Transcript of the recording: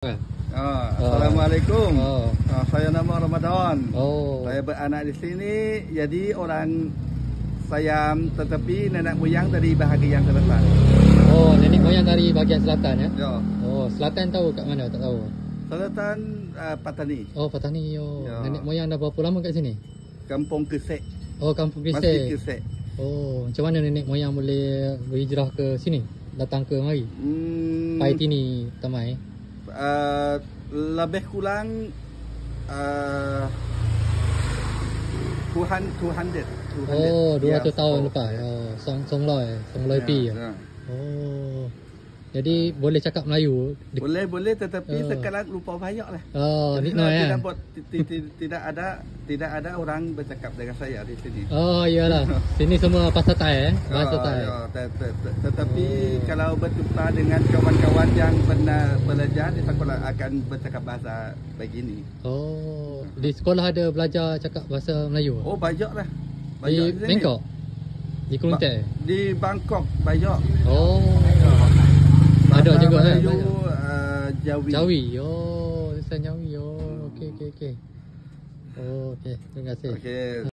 Assalamualaikum. Oh. Saya nama Ramadan. Oh. Saya beranak di sini. Jadi orang Siam tetapi nenek moyang dari bahagian selatan. Oh, nenek moyang dari bahagian selatan ya? Ya. Oh, selatan tahu kat mana? Tak tahu. Selatan Patani. Oh, Patani. Oh. Ya. Nenek moyang dah berapa lama kat sini? Kampung Kesek. Oh, Kampung Masjid Krisek. Kesek. Oh, macam mana nenek moyang boleh berhijrah ke sini? Datang ke mari? Pai Tini Tamai. Lebih kurang 200. Oh, 200 Ya, tahun lepas. Oh, Song Loi Pi. Ya. Oh. Jadi boleh cakap Melayu? Boleh tetapi sekarang lupa banyak lah. Oh, ni ya. Tidak ada orang bercakap dengan saya di sini. Oh, iyalah. Sini semua bahasa Thai bahasa Thai. Ya, tetapi kalau berjumpa dengan kawan-kawan yang pernah belajar di sekolah akan bercakap bahasa begini. Oh, di sekolah ada belajar cakap bahasa Melayu? Oh, banyak lah. Di Bangkok? Di Kelantan? Di Bangkok banyak. Oh. Ada juga Melayu, kan? Jawi. Jawi. Oh, lisan Jawi. Oh, okey. Oh, okey. Terima kasih. Okey.